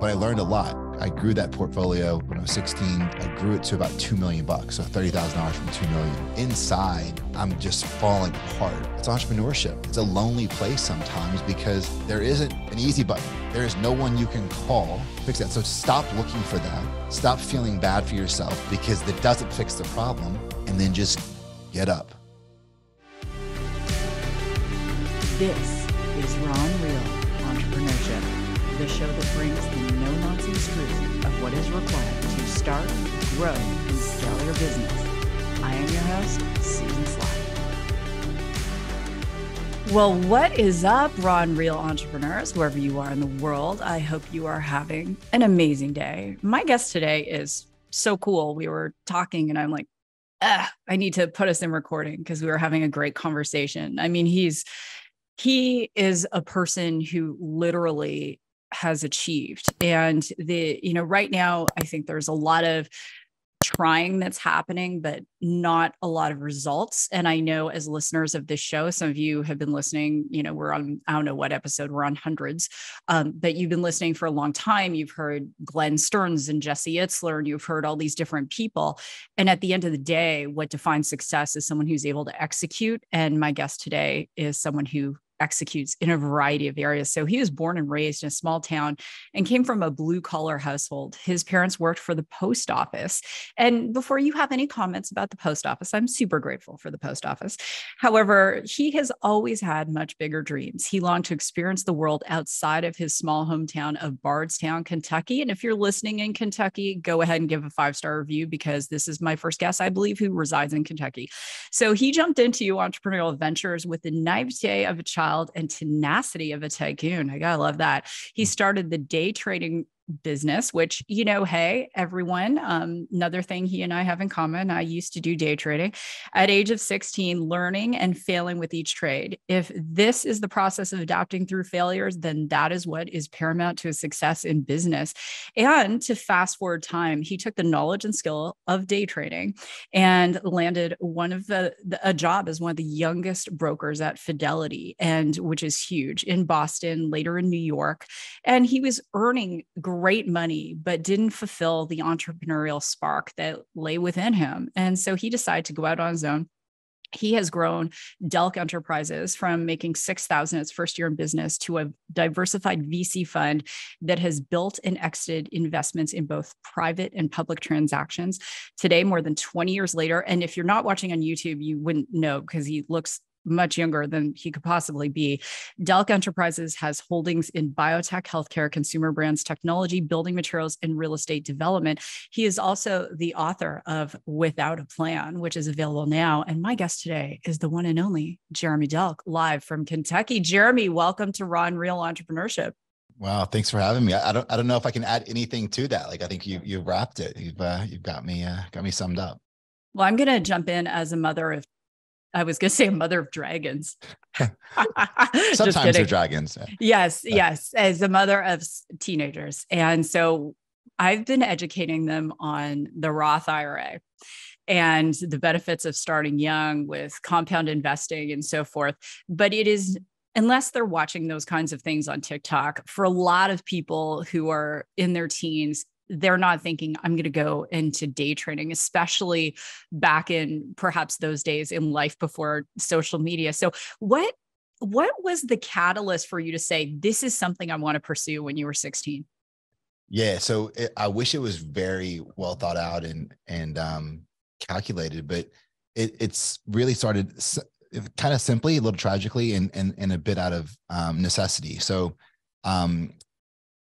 but I learned a lot. I grew that portfolio when I was 16. I grew it to about $2 million, so $30,000 from $2 million. Inside, I'm just falling apart. It's entrepreneurship. It's a lonely place sometimes because there isn't an easy button. There is no one you can call to fix that. So stop looking for that. Stop feeling bad for yourself because that doesn't fix the problem, and then just get up. This is Raw and Real Entrepreneurship, the show that brings the no-nonsense truth of what is required to start, grow, and scale your business. I am your host, Susan Sly. Well, what is up, Raw and Real entrepreneurs, wherever you are in the world? I hope you are having an amazing day. My guest today is so cool. We were talking and I'm like, I need to put us in recording because we were having a great conversation. I mean, he is a person who literally has achieved. And right now, I think there's a lot of trying that's happening, but not a lot of results. And I know as listeners of this show, some of you have been listening, we're on, I don't know what episode, we're on hundreds, but you've been listening for a long time. You've heard Glenn Stearns and Jesse Itzler, and you've heard all these different people. And at the end of the day, what defines success is someone who's able to execute. And my guest today is someone who executes in a variety of areas. So he was born and raised in a small town and came from a blue collar household. His parents worked for the post office. And before you have any comments about the post office, I'm super grateful for the post office. However, he has always had much bigger dreams. He longed to experience the world outside of his small hometown of Bardstown, Kentucky. And if you're listening in Kentucky, go ahead and give a 5-star review because this is my first guest, I believe, who resides in Kentucky. So he jumped into entrepreneurial adventures with the naivete of a child and tenacity of a tycoon. I gotta love that. He started the day trading business, which, hey, everyone, another thing he and I have in common, I used to do day trading at age of 16, learning and failing with each trade. If this is the process of adapting through failures, then that is what is paramount to a success in business. And to fast forward time, he took the knowledge and skill of day trading and landed a job as one of the youngest brokers at Fidelity, and which is huge, in Boston, later in New York. And he was earning great money, but didn't fulfill the entrepreneurial spark that lay within him. And so he decided to go out on his own. He has grown Delk Enterprises from making $6,000 its first year in business to a diversified VC fund that has built and exited investments in both private and public transactions. Today, more than 20 years later, and if you're not watching on YouTube, you wouldn't know because he looks much younger than he could possibly be. Delk Enterprises has holdings in biotech, healthcare, consumer brands, technology, building materials, and real estate development. He is also the author of Without a Plan, which is available now. And my guest today is the one and only Jeremy Delk, live from Kentucky. Jeremy, welcome to Raw and Real Entrepreneurship. Wow, thanks for having me. I don't know if I can add anything to that. Like I think you wrapped it. You've got me summed up. Well, I'm going to jump in as a mother of dragons. Sometimes they're dragons. Yes. As a mother of teenagers. And so I've been educating them on the Roth IRA and the benefits of starting young with compound investing and so forth. But it is, unless they're watching those kinds of things on TikTok, for a lot of people who are in their teens, they're not thinking, I'm going to go into day trading, especially back in perhaps those days in life before social media. So what was the catalyst for you to say, this is something I want to pursue when you were 16? Yeah. So I wish it was very well thought out and calculated, but it's really started kind of simply, a little tragically, and a bit out of necessity. So,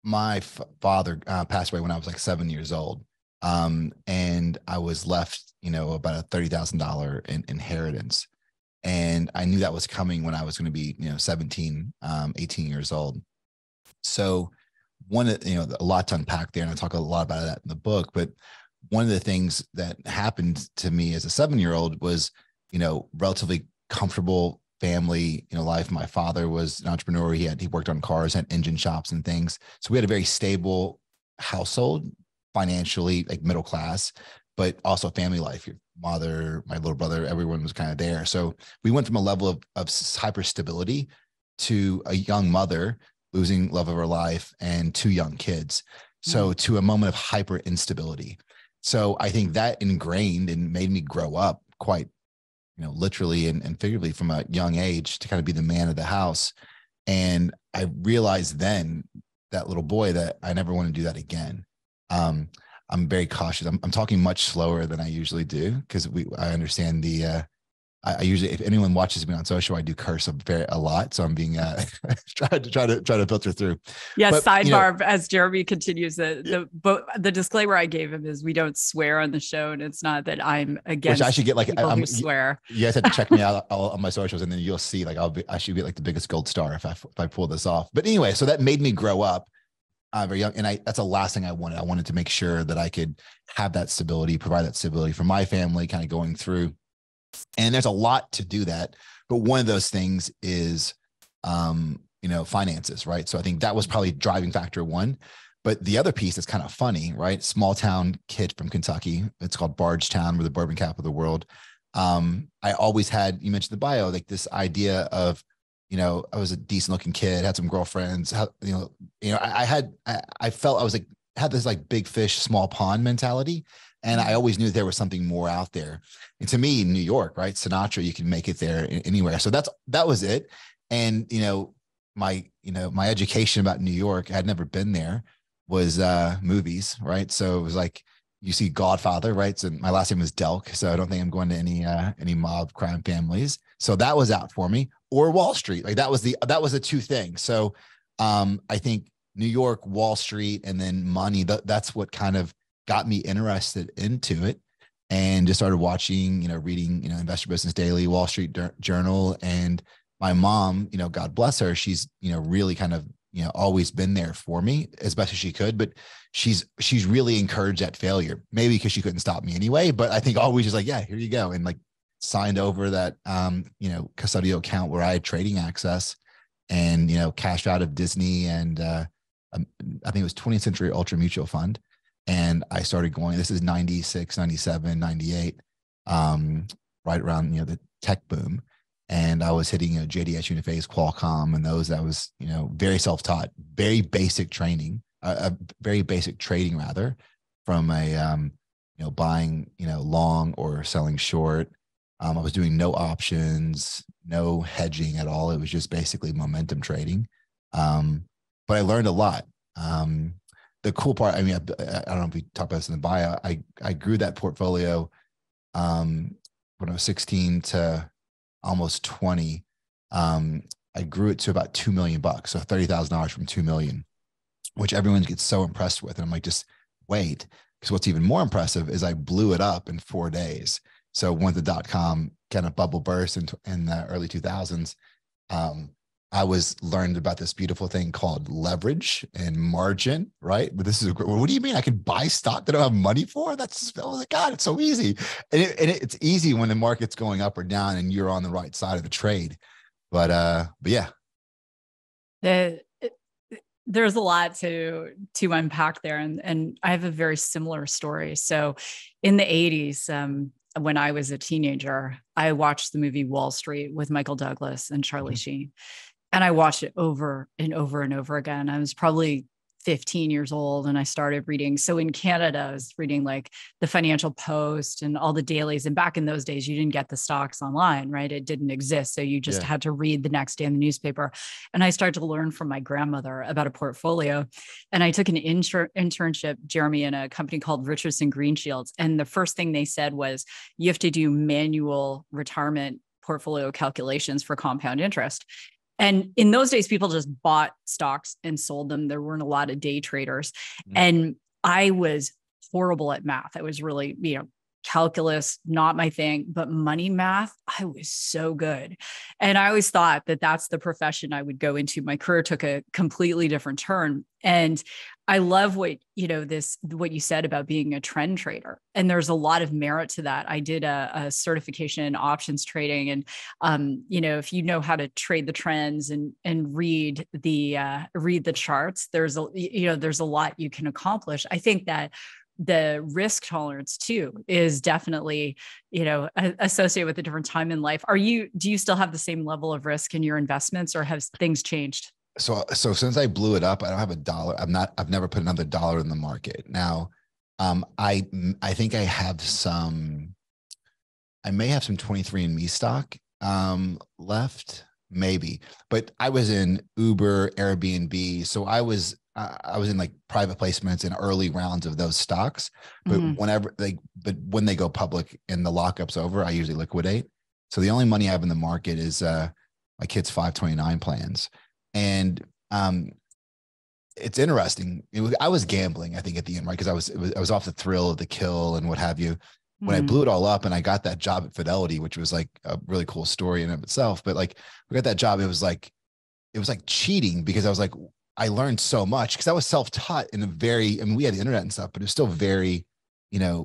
my father passed away when I was like 7 years old. And I was left, about a $30,000 inheritance. And I knew that was coming when I was going to be, 17, 18 years old. So a lot to unpack there. And I talk a lot about that in the book, but one of the things that happened to me as a 7-year-old was, relatively comfortable family, life. My father was an entrepreneur. He worked on cars, had engine shops and things. So we had a very stable household, financially, like middle class, but also family life. Your mother, my little brother, everyone was kind of there. So we went from a level of hyper stability to a young mother losing love of her life and 2 young kids. So to a moment of hyper instability. So I think that ingrained and made me grow up quite, literally and figuratively from a young age to kind of be the man of the house. And I realized then, that little boy, that I never want to do that again. I'm very cautious. I'm talking much slower than I usually do because I understand I usually, if anyone watches me on social, I do curse a lot. So I'm being try to filter through. Yeah. But, sidebar, as Jeremy continues, the disclaimer I gave him is we don't swear on the show, and it's not that I'm against. Which I should get people who swear. You guys have to check me out on my socials, and then you'll see I should get like the biggest gold star if I pull this off. But anyway, so that made me grow up very young, and that's the last thing I wanted. I wanted to make sure that I could have that stability, provide that stability for my family, kind of going through. And there's a lot to do that, but one of those things is, finances, right? So I think that was probably driving factor one. But the other piece is kind of funny, right? Small town kid from Kentucky. It's called Bardstown. We're the bourbon capital of the world. I always had, you mentioned the bio, like this idea of, I was a decent looking kid, had some girlfriends, I felt I was like, had this like big fish, small pond mentality. And I always knew there was something more out there. And to me, New York, right? Sinatra, you can make it there anywhere. So that was it. And, my education about New York, I had never been there, was movies, right? So it was like, you see Godfather, right? So my last name is Delk. So I don't think I'm going to any mob crime families. So that was out for me, or Wall Street. Like that was the two things. So I think New York, Wall Street, and then money, that's what kind of got me interested into it, and just started watching, reading, Investor Business Daily, Wall Street Journal. And my mom, God bless her, she's, really kind of, always been there for me as best as she could, but she's really encouraged that failure, maybe because she couldn't stop me anyway. But I think always just like, yeah, here you go. And like signed over that, custodial account where I had trading access, and, cashed out of Disney and I think it was 20th Century Ultra Mutual Fund. And I started going, this is 96, 97, 98, right around, the tech boom. And I was hitting, JDS, Uniphase, Qualcomm, and those. That was, very self-taught, very basic training, very basic trading rather, from a, buying, long or selling short. I was doing no options, no hedging at all. It was just basically momentum trading. But I learned a lot. The cool part, I mean, I don't know if we talked about this in the bio, I grew that portfolio when I was 16 to almost 20. I grew it to about $2 million, so $30,000 from 2 million, which everyone gets so impressed with. And I'm like, just wait, because what's even more impressive is I blew it up in 4 days. So when the .com kind of bubble burst in the early 2000s, I learned about this beautiful thing called leverage and margin, right? But this is, what do you mean I can buy stock that I don't have money for? I was like, God, it's so easy. And it's easy when the market's going up or down and you're on the right side of the trade. But yeah. There's a lot to unpack there. And I have a very similar story. So in the 80s, when I was a teenager, I watched the movie Wall Street with Michael Douglas and Charlie Sheen. And I watched it over and over and over again. I was probably 15 years old and I started reading. So in Canada, I was reading like the Financial Post and all the dailies. And back in those days, you didn't get the stocks online, right? It didn't exist. So you just had to read the next day in the newspaper. And I started to learn from my grandmother about a portfolio. And I took an internship, Jeremy, in a company called Richardson Greenshields. And the first thing they said was, you have to do manual retirement portfolio calculations for compound interest. And in those days, people just bought stocks and sold them. There weren't a lot of day traders. And I was horrible at math. I was really, calculus, not my thing, but money math, I was so good. And I always thought that that's the profession I would go into. My career took a completely different turn. And I love what you said about being a trend trader. And there's a lot of merit to that. I did a certification in options trading. And, if you know how to trade the trends and read the charts, there's a lot you can accomplish. I think that the risk tolerance too is definitely, associated with a different time in life. Do you still have the same level of risk in your investments, or have things changed? So since I blew it up, I don't have a dollar. I've never put another dollar in the market. Now, I think I may have some 23andMe stock left, maybe. But I was in Uber, Airbnb, so I was in like private placements in early rounds of those stocks. But when they go public and the lockup's over, I usually liquidate. So the only money I have in the market is my kids' 529 plans. And it's interesting. I was gambling, I think, at the end, right? Because I was off the thrill of the kill and what have you. When I blew it all up and I got that job at Fidelity, which was like a really cool story in and of itself. But like, I got that job, it was like cheating, because I was like, I learned so much because I was self-taught in a very, I mean, we had the internet and stuff, but it was still very,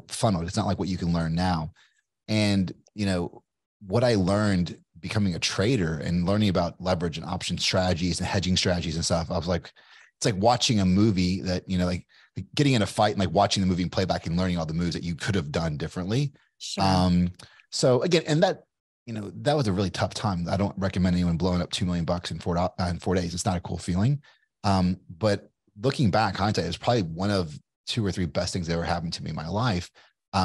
funneled. It's not like what you can learn now. And, what I learned becoming a trader and learning about leverage and option strategies and hedging strategies and stuff, I was like, it's like watching a movie that, like getting in a fight and like watching the movie and playback and learning all the moves that you could have done differently. Sure. So again, and that, that was a really tough time. I don't recommend anyone blowing up $2 million in 4 days. It's not a cool feeling. But looking back, hindsight, it was probably one of 2 or 3 best things that ever happened to me in my life.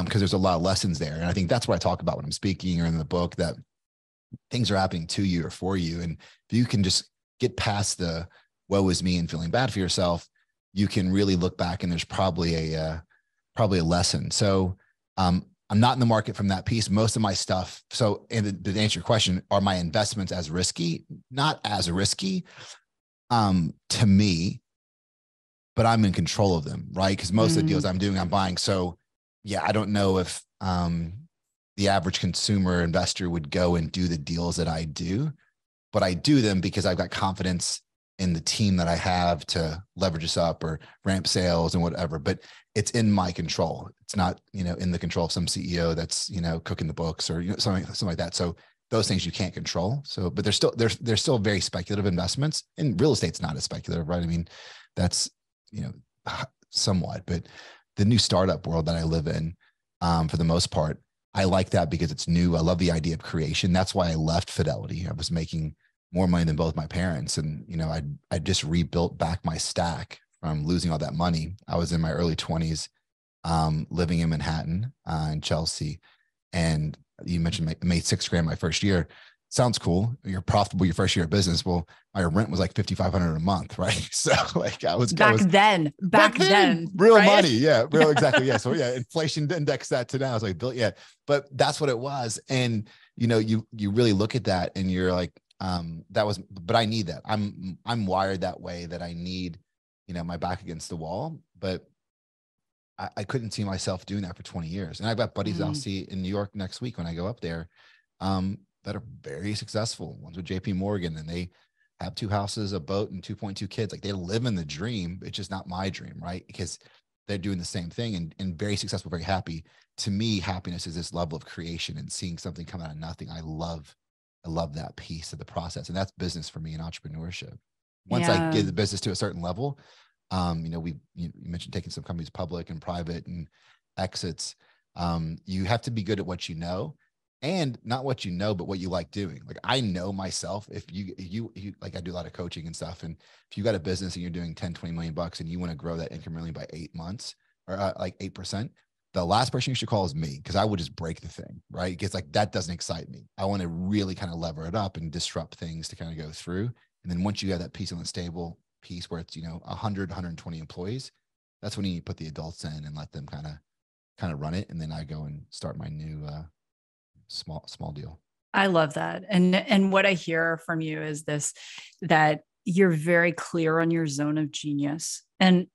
Because there's a lot of lessons there. And I think that's what I talk about when I'm speaking or in the book, that things are happening to you or for you. And if you can just get past the woe is me and feeling bad for yourself, you can really look back and there's probably a lesson. So I'm not in the market from that piece. Most of my stuff. So, and to answer your question, are my investments as risky? Not as risky to me, but I'm in control of them, right? Because most of the deals I'm doing, I'm buying. So yeah, I don't know if the average consumer investor would go and do the deals that I do, but I do them because I've got confidence in the team that I have to leverage this up or ramp sales and whatever. But it's in my control. It's not, in the control of some CEO that's, cooking the books or something like that. So those things you can't control. So, but they're still very speculative investments. And real estate's not as speculative, right? I mean, that's somewhat, but the new startup world that I live in, for the most part, I like that because it's new. I love the idea of creation. That's why I left Fidelity. I was making more money than both my parents. And, I just rebuilt back my stack from losing all that money. I was in my early 20s, living in Manhattan, in Chelsea. And you mentioned made $6,000 my first year. Sounds cool. You're profitable your first year of business. Well, my rent was like $5,500 a month, right? So like back then, real right? money, yeah, real exactly, yeah. So yeah, inflation index that to now. It's like yeah, but that's what it was. And you really look at that and you're like, but I need that. I'm wired that way, that I need, my back against the wall. But I couldn't see myself doing that for 20 years. And I've got buddies I'll see in New York next week when I go up there. That are very successful. One's with JP Morgan, and they have 2 houses, a boat, and 2.2 kids. Like, they live in the dream. It's just not my dream, right? Because they're doing the same thing and very successful, very happy. To me, happiness is this level of creation and seeing something come out of nothing. I love that piece of the process. And that's business for me in entrepreneurship. Once I get the business to a certain level, you mentioned taking some companies public and private and exits. You have to be good at what you know. And not what you know, but what you like doing. Like, I know myself, if you like, I do a lot of coaching and stuff. And if you got a business and you're doing 10, 20 million bucks and you want to grow that incrementally by 8 months or like 8%, the last person you should call is me. Cause I would just break the thing, right? Because like, that doesn't excite me. I want to really kind of lever it up and disrupt things to kind of go through. And then once you have that piece on the stable piece where it's, 100, 120 employees, that's when you put the adults in and let them kind of run it. And then I go and start my new, small deal. I love that. And what I hear from you is this, that you're very clear on your zone of genius, and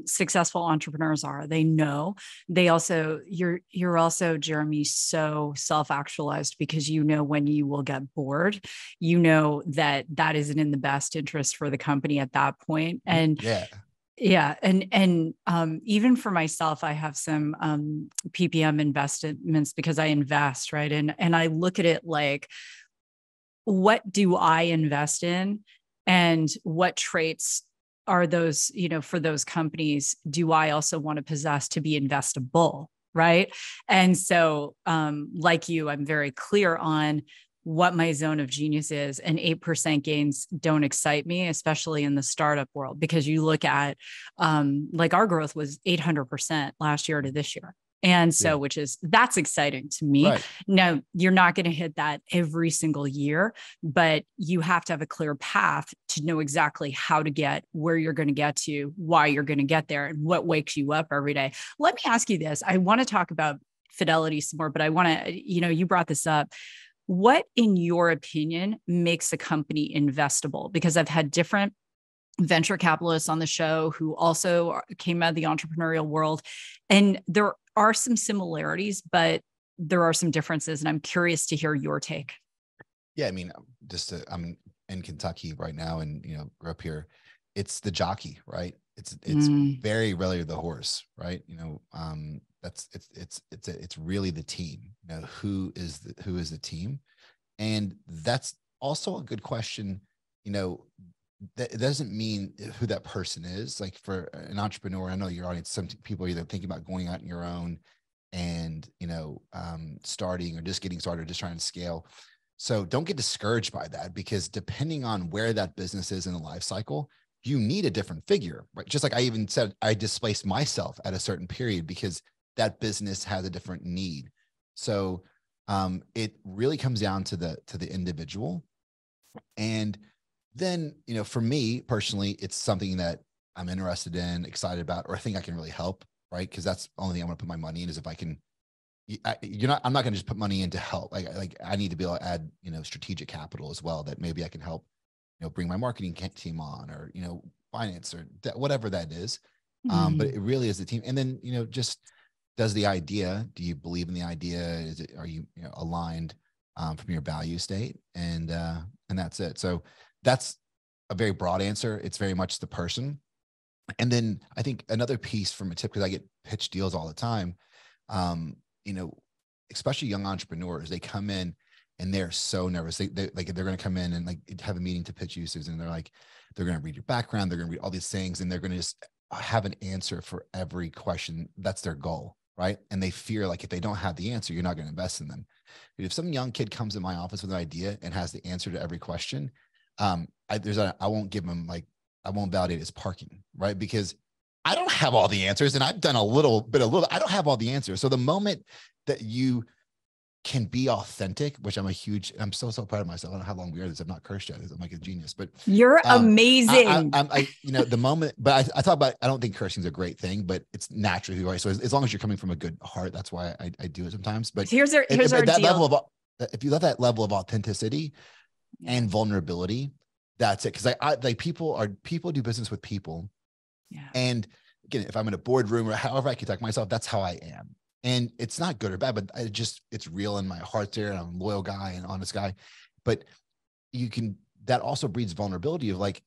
successful entrepreneurs are. They know. They also, you're also, Jeremy, so self-actualized, because when you will get bored, that isn't in the best interest for the company at that point. And yeah. And even for myself, I have some PPM investments because I invest, right? And I look at it like, what do I invest in? And what traits are those, for those companies, do I also want to possess to be investable? Right. And so, like you, I'm very clear on what my zone of genius is, and 8% gains don't excite me, especially in the startup world, because you look at like our growth was 800% last year to this year. And so, that's exciting to me. Right. No, you're not going to hit that every single year, but you have to have a clear path to know exactly how to get where you're going to get to, why you're going to get there, and what wakes you up every day. Let me ask you this. I want to talk about fidelity some more, but I want to, you brought this up. What, in your opinion, makes a company investable? Because I've had different venture capitalists on the show who also came out of the entrepreneurial world, and there are some similarities, but there are some differences. And I'm curious to hear your take. Yeah. I mean, I'm in Kentucky right now, and, grew up here. It's the jockey, right? It's very rarely the horse, right? It's really the team. Who is the team? And that's also a good question. That it doesn't mean who that person is. Like, for an entrepreneur, I know your audience, some people are either thinking about going out on your own and, starting, or just getting started, or just trying to scale. So don't get discouraged by that, because depending on where that business is in the life cycle, you need a different figure, right? Just like I even said, I displaced myself at a certain period because that business has a different need. So it really comes down to the individual. And then, for me personally, it's something that I'm interested in, excited about, or I think I can really help, right? Because that's the only thing I'm going to put my money in, is if I can. I'm not going to just put money in to help. Like I need to be able to add, strategic capital as well, that maybe I can help, bring my marketing team on, or, finance, or whatever that is. But it really is the team. And then, just do you believe in the idea? Are you, aligned from your value state? And that's it. So that's a very broad answer. It's very much the person. And then I think another piece from a tip, because I get pitched deals all the time, especially young entrepreneurs, they come in and they're so nervous. They're going to come in and have a meeting to pitch you, Susan. They're going to read your background. They're going to read all these things, and they're going to just have an answer for every question. That's their goal, right? And they fear, like, if they don't have the answer, you're not going to invest in them. If some young kid comes in my office with an idea and has the answer to every question, I won't give him, I won't validate his parking, right? Because I don't have all the answers, and I've done a little. I don't have all the answers. So the moment that you can be authentic, which I'm so proud of myself. I don't know how long we are this. I've not cursed yet. I'm like a genius, but you're amazing. The moment, but I thought about, I don't think cursing is a great thing, but it's naturally who I am. So as long as you're coming from a good heart, that's why I do it sometimes. But here's our deal. If you love that level of authenticity and vulnerability, that's it. Because people do business with people. Yeah. And again, if I'm in a boardroom or however I conduct myself, that's how I am. And it's not good or bad, but it's real in my heart there. And I'm a loyal guy and honest guy. But that also breeds vulnerability of, like,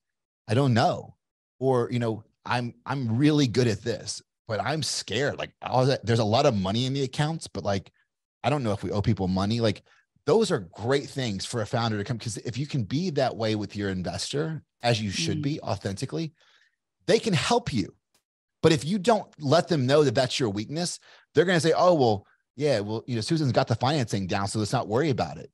I don't know, or, I'm really good at this, but I'm scared. Like, there's a lot of money in the accounts, but, like, I don't know if we owe people money. Like, those are great things for a founder to come, because if you can be that way with your investor, as you should be authentically, they can help you. But if you don't let them know that that's your weakness, they're going to say, oh, well, yeah, well, Susan's got the financing down, so let's not worry about it.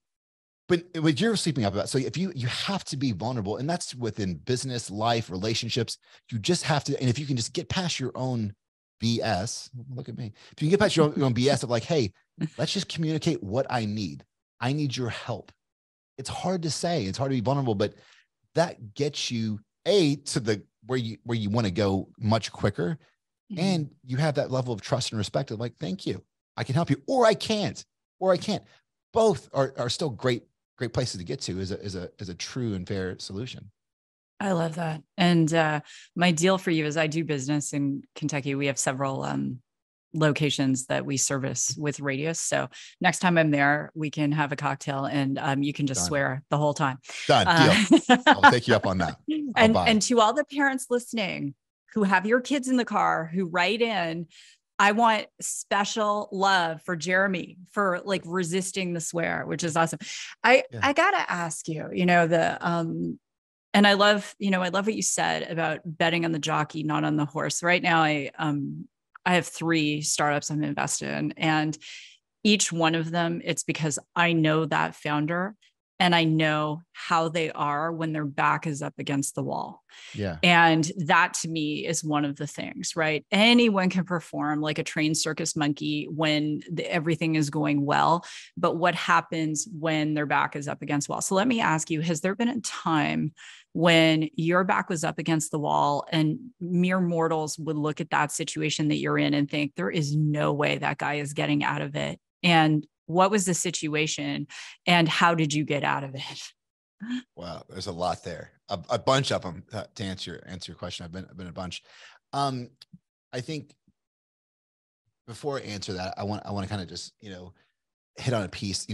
But you're sleeping up about. So if you have to be vulnerable, and that's within business, life, relationships, you just have to. And if you can just get past your own BS, look at me. If you can get past your own BS of, like, hey, let's just communicate what I need. I need your help. It's hard to say. It's hard to be vulnerable, but that gets you to where you want to go much quicker. And you have that level of trust and respect of, like, thank you, I can help you, or I can't. Both are still great places to get to as a true and fair solution. I love that. And my deal for you is, I do business in Kentucky. We have several locations that we service with Radius. So next time I'm there, we can have a cocktail, and you can just swear the whole time. Done. Deal. I'll take you up on that. And to all the parents listening who have your kids in the car, who write in, I want special love for Jeremy for, like, resisting the swear, which is awesome. I gotta ask you, and I love what you said about betting on the jockey, not on the horse. Right now, I have 3 startups I'm invested in, and each one of them, it's because I know that founder and I know how they are when their back is up against the wall. Yeah. And that to me is one of the things, right? Anyone can perform like a trained circus monkey when everything is going well. But what happens when their back is up against the wall? So let me ask you, has there been a time when your back was up against the wall and mere mortals would look at that situation that you're in and think there is no way that guy is getting out of it? And what was the situation and how did you get out of it? Wow, there's a lot there. A bunch of them to answer your question. I've been a bunch. I think before I answer that, I want to kind of just, hit on a piece.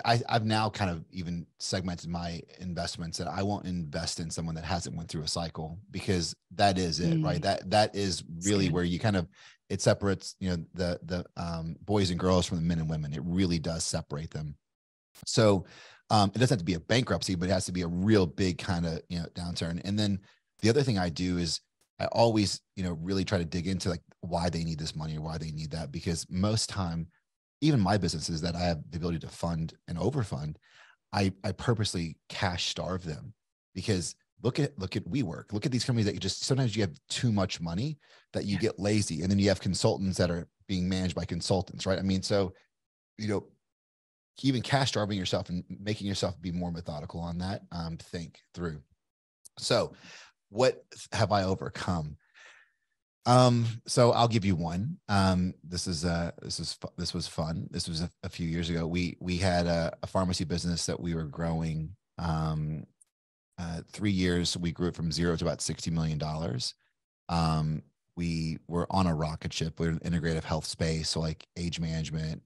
I've now kind of even segmented my investments that I won't invest in someone that hasn't went through a cycle, because that is it, right? That is really where you kind of, it separates, the boys and girls from the men and women. It really does separate them. So it doesn't have to be a bankruptcy, but it has to be a real big kind of, downturn. And then the other thing I do is I always, really try to dig into like why they need this money or why they need that, because most time, even my businesses that I have the ability to fund and overfund, I purposely cash starve them, because look at WeWork. Look at these companies that you just, sometimes you have too much money that you get lazy, and then you have consultants that are being managed by consultants, right? I mean, so, even cash starving yourself and making yourself be more methodical on that, think through. So what have I overcome? So I'll give you one. This was fun. This was a few years ago. We had a pharmacy business that we were growing. 3 years, we grew it from zero to about $60 million. We were on a rocket ship. We're in an integrative health space. So like age management.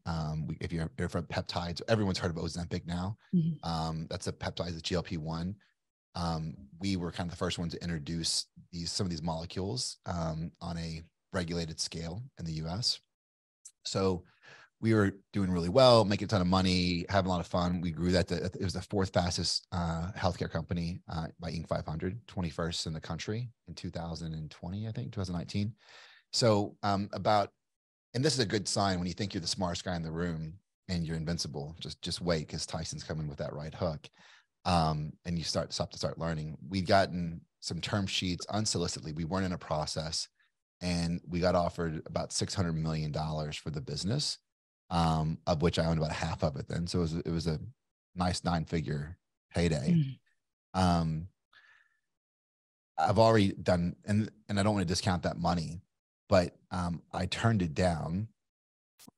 If you're from peptides, everyone's heard of Ozempic now. That's a peptide, the GLP-1. We were kind of the first ones to introduce some of these molecules on a regulated scale in the US. So we were doing really well, making a ton of money, having a lot of fun. We grew that it was the fourth fastest healthcare company by Inc. 500, 21st in the country in 2020, I think, 2019. So and this is a good sign when you think you're the smartest guy in the room and you're invincible. Just wait, because Tyson's coming with that right hook. And you start learning. We'd gotten some term sheets unsolicitedly. We weren't in a process, and we got offered about $600 million for the business, of which I owned about half of it then. So it was a nice 9-figure payday. I've already done, and I don't want to discount that money, but I turned it down.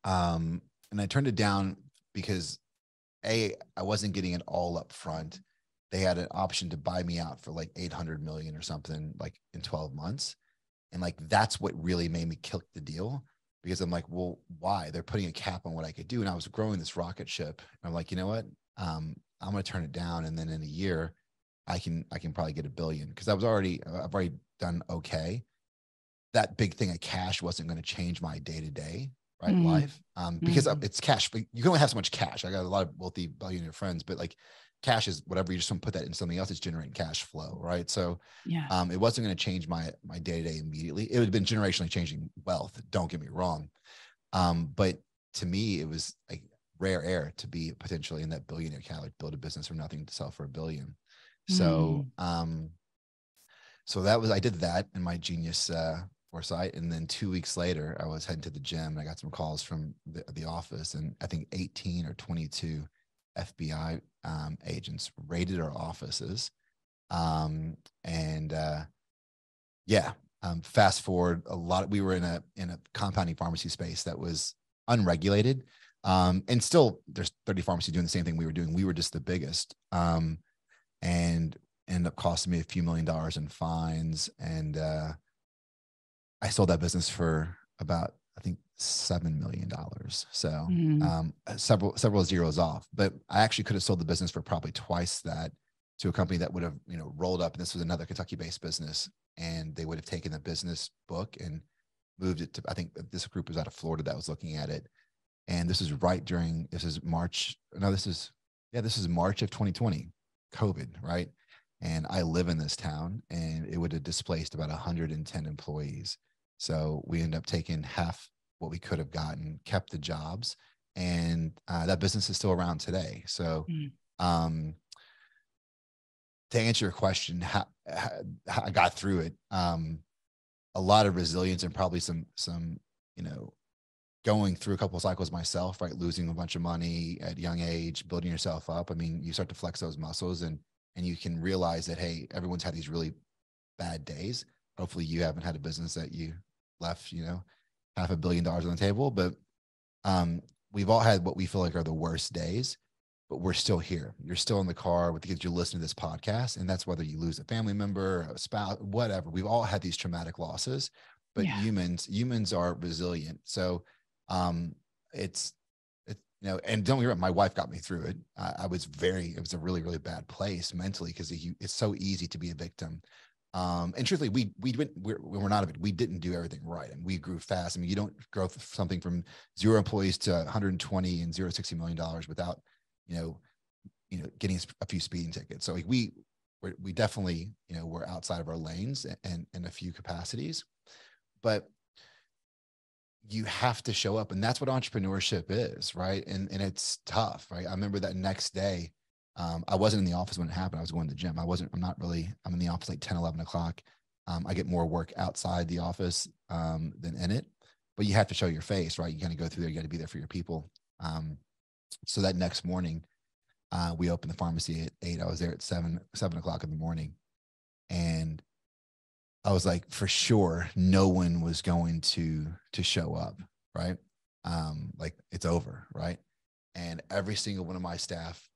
And I turned it down because I wasn't getting it all up front. They had an option to buy me out for like 800 million or something, like in 12 months. And like, that's what really made me kill the deal, because I'm like, well, why? They're putting a cap on what I could do. And I was growing this rocket ship. And I'm like, you know what? I'm going to turn it down. And then in a year, I can probably get $1 billion. Cause I've already done okay. That big thing of cash wasn't going to change my day-to-day life. Because it's cash, but you can only have so much cash. I got a lot of wealthy billionaire friends, but like cash is whatever. You just want to put that in something else. It's generating cash flow. Right. So it wasn't going to change my day-to-day immediately. It would have been generationally changing wealth. Don't get me wrong. But to me, it was like rare air to be potentially in that billionaire category, build a business from nothing to sell for $1 billion. So, so I did that in my genius, foresight. And then 2 weeks later, I was heading to the gym and I got some calls from the office, and I think 18 or 22 FBI agents raided our offices. Fast forward we were in a compounding pharmacy space that was unregulated. And still there's 30 pharmacies doing the same thing we were doing. We were just the biggest, and ended up costing me a few $1 million in fines. And, I sold that business for about, I think, $7 million. So several zeros off, but I actually could have sold the business for probably twice that to a company that would have, rolled up. And this was another Kentucky-based business, and they would have taken the business book and moved it to, I think this group was out of Florida that was looking at it. And this is March. No, this is March of 2020, COVID, right? And I live in this town, and it would have displaced about 110 employees. So we ended up taking half what we could have gotten, kept the jobs, and that business is still around today. So Um, to answer your question, how I got through it, a lot of resilience and probably some, you know, going through a couple of cycles myself, right? Losing a bunch of money at a young age, building yourself up. I mean, you start to flex those muscles and you can realize that, hey, everyone's had these really bad days. Hopefully you haven't had a business that you left, you know, $500 million on the table, but we've all had what we feel like are the worst days, but we're still here. You're still in the car with the kids. You're listening to this podcast. And that's whether you lose a family member, a spouse, whatever. We've all had these traumatic losses, but humans are resilient. So it's, you know, and don't get me wrong, my wife got me through it. It was a really, really bad place mentally because it's so easy to be a victim. And truthfully, we're not a victim. We didn't do everything right, and we grew fast. I mean, you don't grow something from 0 employees to 120 and $60 million without, you know, getting a few speeding tickets. So like we definitely, you know, we're outside of our lanes and in a few capacities, but you have to show up, and that's what entrepreneurship is, right? And it's tough, right? I remember that next day, I wasn't in the office when it happened. I was going to the gym. I'm in the office like 10, 11 o'clock. I get more work outside the office than in it, but you have to show your face, right? You got to go through there. You got to be there for your people. So that next morning, we opened the pharmacy at 8. I was there at 7 o'clock in the morning. And I was like, for sure, no one was going to show up, right? Like it's over, right? And every single one of my staff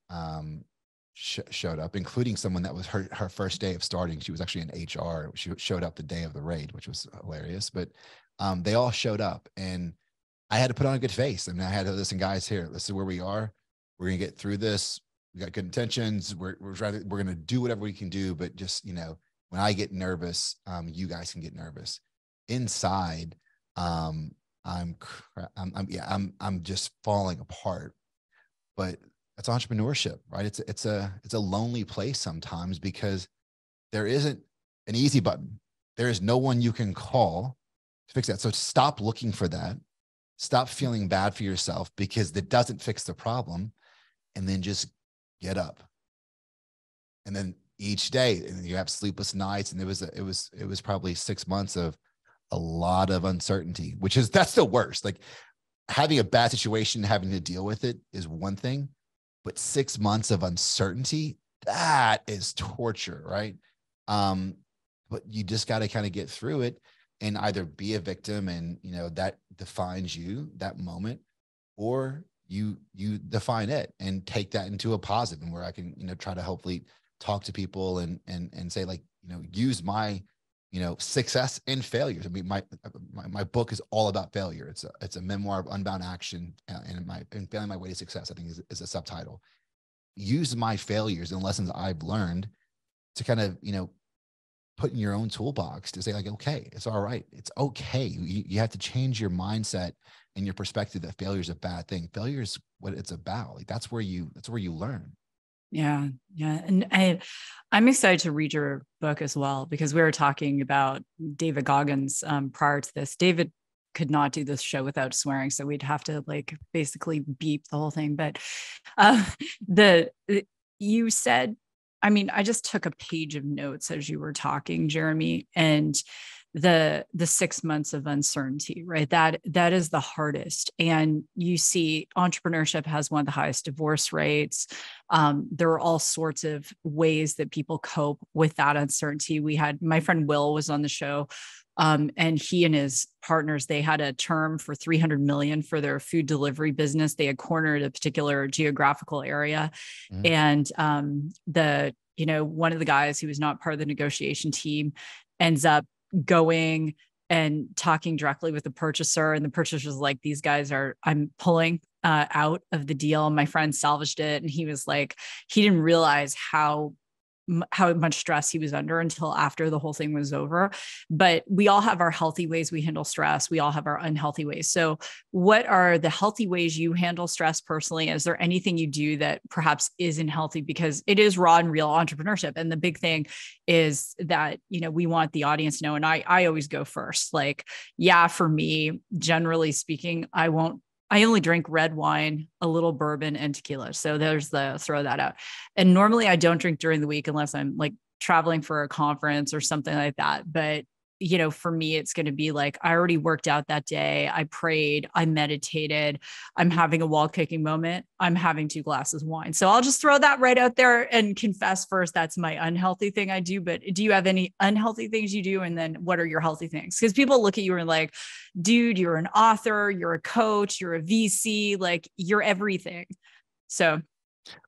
showed up, including someone that was her first day of starting. She was actually in HR. She showed up the day of the raid, which was hilarious. But they all showed up, and I had to put on a good face. I mean, I had to listen, guys. Here, this is where we are. We're gonna get through this. We got good intentions. We're gonna do whatever we can do, but just, you know, when I get nervous, you guys can get nervous. Inside, I'm just falling apart. But that's entrepreneurship, right? It's a lonely place sometimes because there isn't an easy button. There is no one you can call to fix that. So stop looking for that. Stop feeling bad for yourself because that doesn't fix the problem, and then just get up. And then each day, and you have sleepless nights, and it was probably 6 months of a lot of uncertainty, that's the worst. Like having a bad situation, having to deal with it is one thing, but 6 months of uncertainty, that is torture, right? But you just got to kind of get through it and either be a victim, and, you know, that defines you, that moment, or you define it and take that into a positive, and where I can, you know, try to hopefully talk to people and say, like, you know, use my, you know, success and failures. I mean, my book is all about failure. It's a memoir of unbound action, and failing my way to success, I think is a subtitle. Use my failures and lessons I've learned to kind of, you know, put in your own toolbox to say, like, okay, it's all right. It's okay. You have to change your mindset and your perspective that failure is a bad thing. Failure is what it's about. Like that's where you learn. Yeah. Yeah. And I'm excited to read your book as well, because we were talking about David Goggins prior to this. David could not do this show without swearing, so we'd have to like basically beep the whole thing. But you said, I mean, I just took a page of notes as you were talking, Jeremy, and the 6 months of uncertainty, right? That is the hardest. And you see entrepreneurship has one of the highest divorce rates. There are all sorts of ways that people cope with that uncertainty. We had, my friend Will was on the show, and he and his partners, they had a term for 300 million for their food delivery business. They had cornered a particular geographical area. And one of the guys who was not part of the negotiation team ends up going and talking directly with the purchaser. And the purchaser's like, these guys I'm pulling out of the deal. My friend salvaged it. And he was like, he didn't realize how much stress he was under until after the whole thing was over. But we all have our healthy ways we handle stress. We all have our unhealthy ways. So what are the healthy ways you handle stress personally? Is there anything you do that perhaps isn't healthy? Because it is raw and real entrepreneurship. And the big thing is that, you know, we want the audience to know, and I always go first. Like, yeah, for me, generally speaking, I won't I only drink red wine, a little bourbon, and tequila. So throw that out. And normally I don't drink during the week unless I'm like traveling for a conference or something like that. But for me, it's going to be like, I already worked out that day. I prayed, I meditated, I'm having a wall kicking moment. I'm having 2 glasses of wine. So I'll just throw that right out there and confess first. That's my unhealthy thing I do. But do you have any unhealthy things you do? And then what are your healthy things? Because people look at you and like, dude, you're an author, you're a coach, you're a VC, like you're everything. So.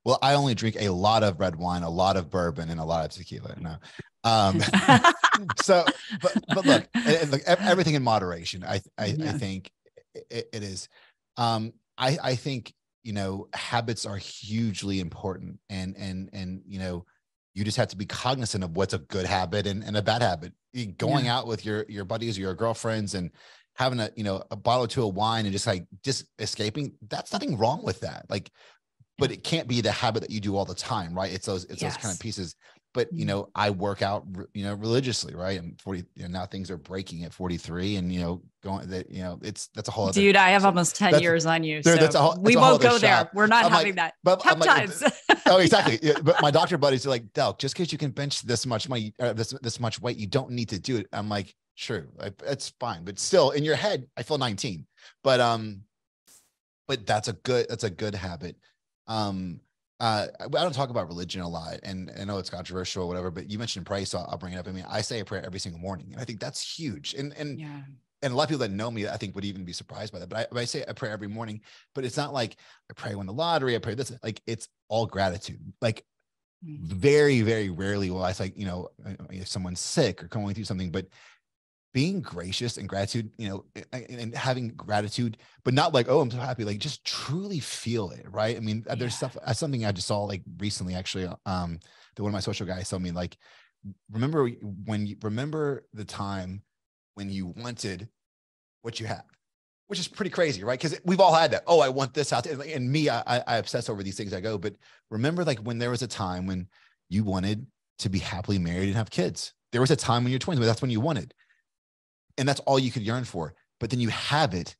Well, I only drink a lot of red wine, a lot of bourbon, and a lot of tequila. No. So, but look, everything in moderation. I think it is. I think, habits are hugely important, and you just have to be cognizant of what's a good habit and a bad habit. Going out with your buddies or your girlfriends and having a bottle or two of wine and just escaping, that's nothing wrong with that. Like, but it can't be the habit that you do all the time, right? It's those kind of pieces. But, I work out, religiously, right? I'm 40, now things are breaking at 43 and, going that, that's a whole other. Dude, I have almost 10 years on you. So we won't go there. We're not having that. But peptides. Oh, exactly. Yeah, but my doctor buddies are like, Delk, just because you can bench this much money, this much weight, you don't need to do it. I'm like, sure, it's fine. But still in your head, I feel 19, but that's a good habit. I don't talk about religion a lot, and I know it's controversial or whatever, but you mentioned prayer, so I'll bring it up. I mean, I say a prayer every single morning, and I think that's huge. And a lot of people that know me, I think, would even be surprised by that. But I say a prayer every morning, but it's not like I pray win the lottery, I pray this. Like, it's all gratitude. Like, very, very rarely will I say, if someone's sick or going through something, but being gracious and gratitude, and having gratitude, but not like, oh, I'm so happy, like just truly feel it. Right. I mean, there's something I just saw like recently, actually, that one of my social guys told me, like, remember the time when you wanted what you have, which is pretty crazy, right? Because we've all had that. Oh, I want this house. And me, I obsess over these things. I go, but remember, like, when there was a time when you wanted to be happily married and have kids. There was a time when you're 20, but that's when you wanted. And that's all you could yearn for. But then you have it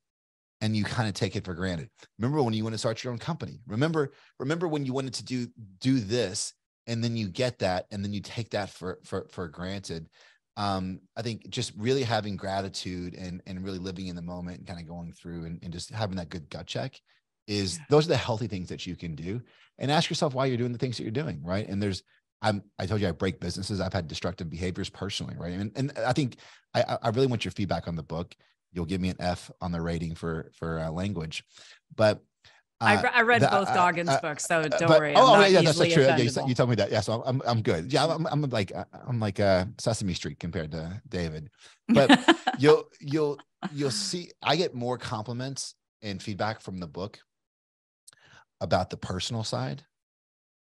and you kind of take it for granted. Remember when you want to start your own company? Remember when you wanted to do this, and then you get that, and then you take that for granted. I think just really having gratitude and really living in the moment and kind of going through and just having that good gut check those are the healthy things that you can do. And ask yourself why you're doing the things that you're doing, right? And I told you I break businesses. I've had destructive behaviors personally, right? And I think I really want your feedback on the book. You'll give me an F on the rating for language, but I read both Goggins books, so don't worry. That's true. Yeah, you told me that. Yeah, so I'm good. Yeah, I'm like Sesame Street compared to David, but you'll see. I get more compliments and feedback from the book about the personal side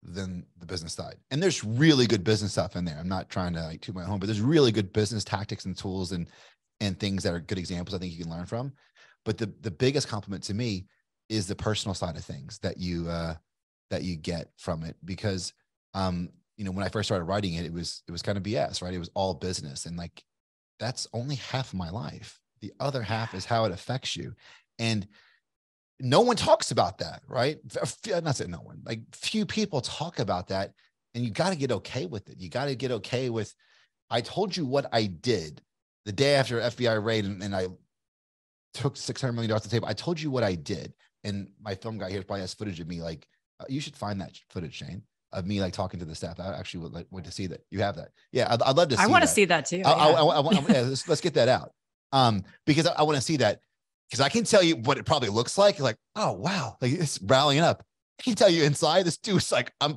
than the business side. And there's really good business stuff in there. I'm not trying to like toot my home, but there's really good business tactics and tools and things that are good examples I think you can learn from. But the biggest compliment to me is the personal side of things that you get from it. Because when I first started writing it, it was kind of BS, right? It was all business. And like, that's only half of my life. The other half is how it affects you. And no one talks about that, right? Not saying no one, like few people talk about that, and you got to get okay with it. You got to get okay with, I told you what I did the day after FBI raid, and I took $600 million off the table. I told you what I did. And my film guy here probably has footage of me. Like, you should find that footage, Shane, of me like talking to the staff. I actually would like to see that. You have that. Yeah. I'd love to see I want to see that too. Let's get that out. Because I want to see that. Because I can tell you what it probably looks like. Like, oh, wow. Like, it's rallying up. I can tell you inside, this dude's like, I'm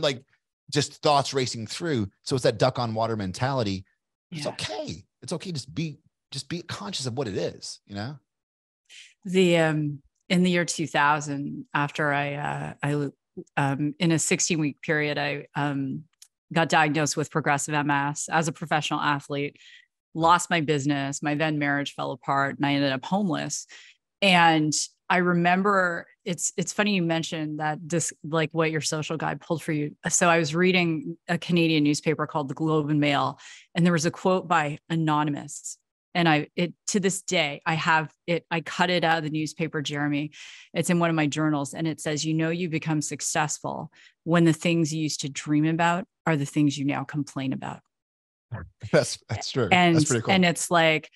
like just thoughts racing through. So it's that duck on water mentality. It's okay. It's okay. Just be conscious of what it is, in the year 2000, after I in a 16-week period, I got diagnosed with progressive MS as a professional athlete. Lost my business. My then marriage fell apart, and I ended up homeless. And I remember it's funny you mentioned that this, like what your social guide pulled for you. So I was reading a Canadian newspaper called the Globe and Mail, and there was a quote by Anonymous. And to this day, I have it, I cut it out of the newspaper, Jeremy. It's in one of my journals. And it says, you become successful when the things you used to dream about are the things you now complain about. That's true. That's pretty cool. And it's like,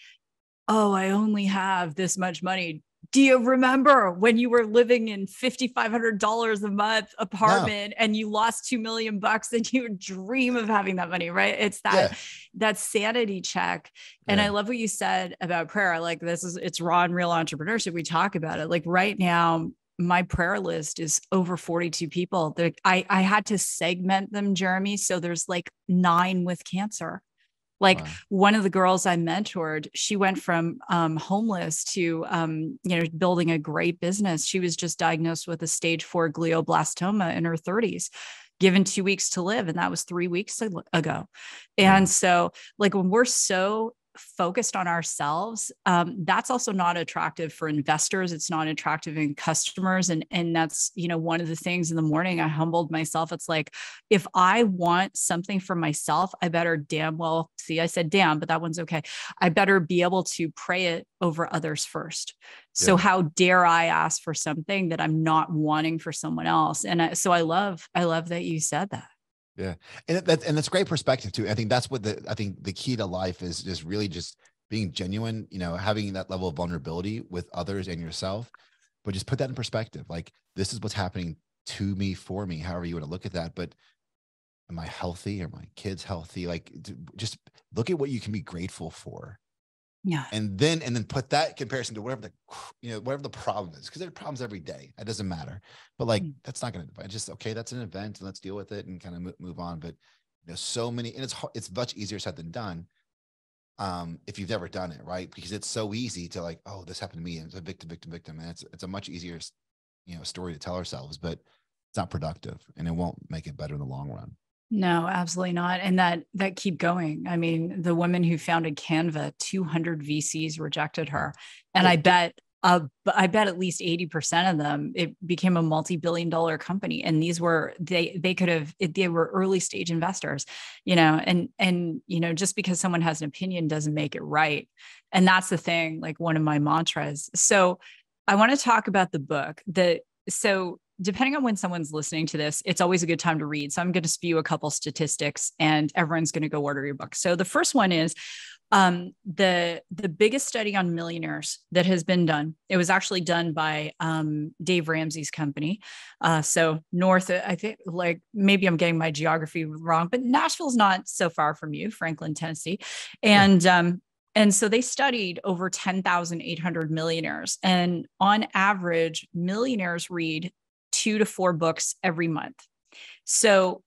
oh, I only have this much money. Do you remember when you were living in $5,500 a month apartment and you lost $2 million and you dream of having that money, right? It's that sanity check. And I love what you said about prayer. Like it's raw and real entrepreneurship. We talk about it. Like right now, my prayer list is over 42 people. I had to segment them, Jeremy. So there's like 9 with cancer. Like one of the girls I mentored, she went from homeless to, building a great business. She was just diagnosed with a stage 4 glioblastoma in her 30s, given 2 weeks to live. And that was 3 weeks ago. And so like when we're so focused on ourselves, that's also not attractive for investors. It's not attractive in customers. And that's, one of the things in the morning, I humbled myself. It's like, if I want something for myself, I better I said damn, but that one's okay. I better be able to pray it over others first. So how dare I ask for something that I'm not wanting for someone else? And so I love that you said that. Yeah. And that's great perspective too. I think that's what the key to life is, just really just being genuine, having that level of vulnerability with others and yourself, but just put that in perspective. Like, this is what's happening to me, for me, however you want to look at that. But am I healthy? Are my kids healthy? Like, just look at what you can be grateful for. Yeah. And then put that comparison to whatever the problem is, because there are problems every day. It doesn't matter, but like, that's not going to just, okay, that's an event and let's deal with it and kind of move on. But so many, and it's much easier said than done. If you've never done it, right? Because it's so easy to like, oh, this happened to me, and it's a victim. And it's a much easier, story to tell ourselves, but it's not productive and it won't make it better in the long run. No, absolutely not. And that keep going. I mean, the woman who founded Canva, 200 VCs rejected her. And I bet at least 80% of them, it became a multi-billion-dollar company. And these were, they were early stage investors, and just because someone has an opinion doesn't make it right. And that's the thing, like one of my mantras. So I want to talk about the book so depending on when someone's listening to this, it's always a good time to read. So I'm going to spew a couple statistics and everyone's going to go order your book. So the first one is the biggest study on millionaires that has been done. It was actually done by Dave Ramsey's company. So north, I think, like maybe I'm getting my geography wrong, but Nashville's not so far from you, Franklin, Tennessee. And so they studied over 10,800 millionaires. And on average, millionaires read 2 to 4 books every month. So,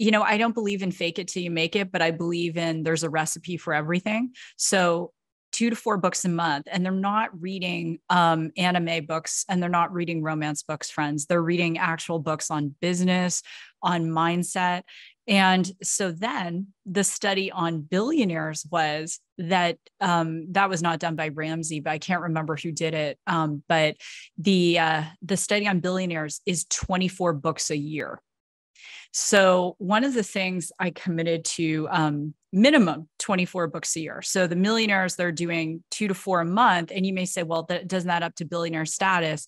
I don't believe in fake it till you make it, but I believe in there's a recipe for everything. So 2 to 4 books a month, and they're not reading anime books and they're not reading romance books, friends. They're reading actual books on business, on mindset. And so then the study on billionaires was that that was not done by Ramsey, but I can't remember who did it. But the study on billionaires is 24 books a year. So one of the things I committed to minimum 24 books a year. So the millionaires, they're doing 2 to 4 a month. And you may say, well, doesn't that up to billionaire status?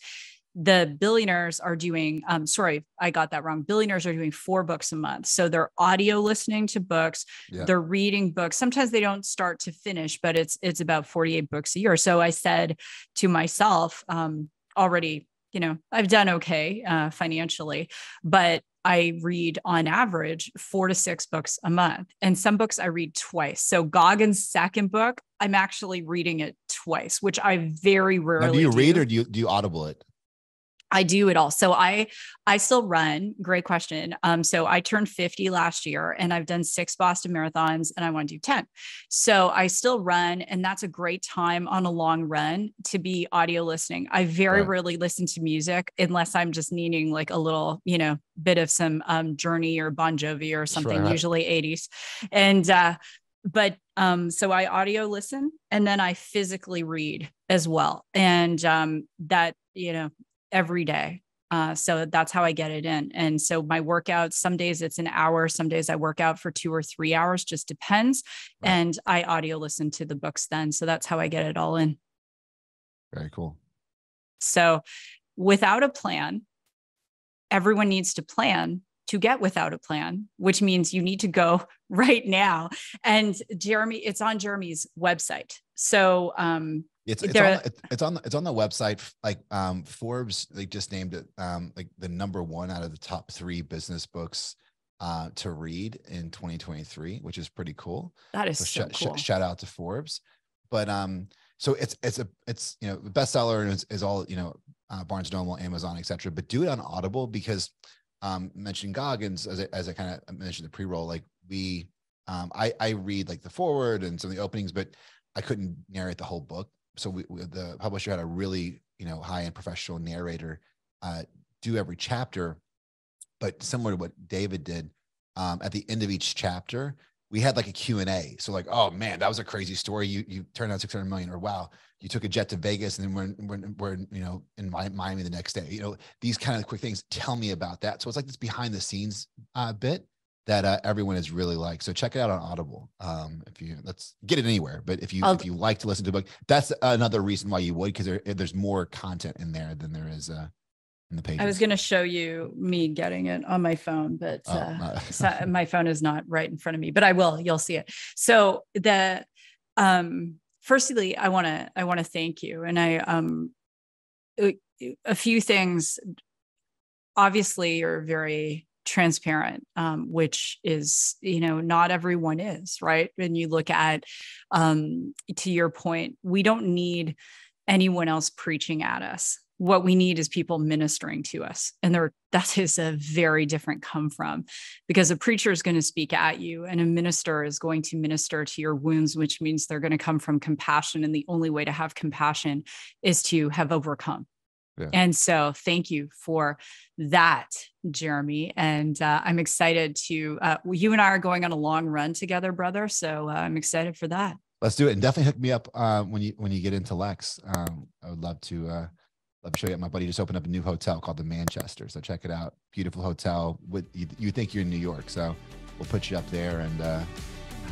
The billionaires are doing, sorry, I got that wrong. Billionaires are doing 4 books a month. So they're audio listening to books. Yeah. They're reading books. Sometimes they don't start to finish, but it's about 48 books a year. So I said to myself, already, I've done okay financially, but I read on average 4 to 6 books a month. And some books I read twice. So Goggins' second book, I'm actually reading it twice, which I very rarely do. Do you read or do you audible it? I do it all. So I still run. Great question. So I turned 50 last year and I've done 6 Boston marathons and I want to do 10. So I still run, and that's a great time on a long run to be audio listening. I very rarely listen to music unless I'm just needing like a little, bit of some Journey or Bon Jovi or something, usually 80s. And so I audio listen and then I physically read as well. And that, every day. So that's how I get it in. And so my workouts, some days it's an hour, some days I work out for 2 or 3 hours, just depends. Right. And I audio listen to the books then. So that's how I get it all in. Very cool. So without a plan, everyone needs to plan to get without a plan, which means you need to go right now. And Jeremy, it's on Jeremy's website. So, it's on the website. Like Forbes, they just named it like the #1 out of the top 3 business books to read in 2023, which is pretty cool. That is so cool. Shout out to Forbes. But so it's the bestseller is all Barnes & Noble, Amazon, etc. But do it on Audible because mentioning Goggins as I kind of mentioned the pre-roll, like I read like the foreword and some of the openings, but I couldn't narrate the whole book. So the publisher had a really, high-end professional narrator do every chapter, but similar to what David did, at the end of each chapter, we had like a Q&A. So like, oh man, that was a crazy story. You turned out 600 million, or wow, you took a jet to Vegas and then we're in Miami the next day. These kind of quick things. Tell me about that. So it's like this behind the scenes bit that everyone is really like. So check it out on Audible. Let's get it anywhere. But if you like to listen to a book, that's another reason why you would, because there's more content in there than there is in the pages. I was going to show you me getting it on my phone, but my phone is not right in front of me. But I will. You'll see it. So firstly, I want to thank you, and a few things. Obviously, you're very transparent, which is, not everyone is, right? And you look at, to your point, we don't need anyone else preaching at us. What we need is people ministering to us. And that is a very different come from, because a preacher is going to speak at you and a minister is going to minister to your wounds, which means they're going to come from compassion. And the only way to have compassion is to have overcome. Yeah. And so thank you for that, Jeremy. And I'm excited to, you and I are going on a long run together, brother. So I'm excited for that. Let's do it. And definitely hook me up when you get into Lex. I would love to show you. My buddy just opened up a new hotel called the Manchester. So check it out. Beautiful hotel. You think you're in New York. So we'll put you up there and have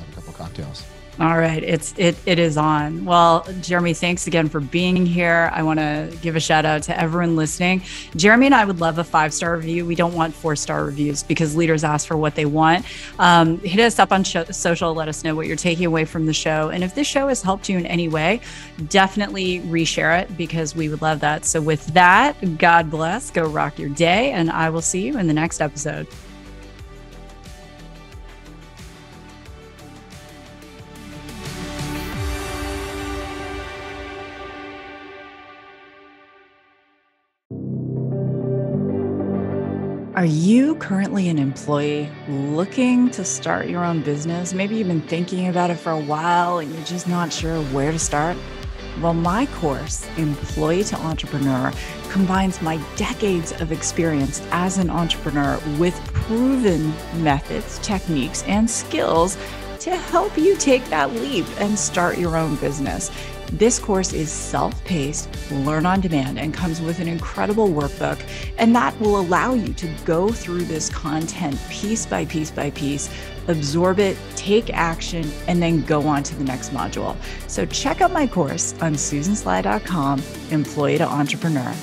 a couple cocktails. All right. It is on. Well, Jeremy, thanks again for being here. I want to give a shout out to everyone listening. Jeremy and I would love a 5-star review. We don't want 4-star reviews because leaders ask for what they want. Hit us up on social. Let us know what you're taking away from the show. And if this show has helped you in any way, definitely reshare it because we would love that. So with that, God bless, go rock your day. And I will see you in the next episode. Are you currently an employee looking to start your own business? Maybe you've been thinking about it for a while and you're just not sure where to start. Well, my course, Employee to Entrepreneur, combines my decades of experience as an entrepreneur with proven methods, techniques, and skills to help you take that leap and start your own business. This course is self-paced, learn on demand, and comes with an incredible workbook. And that will allow you to go through this content piece by piece by piece, absorb it, take action, and then go on to the next module. So check out my course on susansly.com, Employee to Entrepreneur.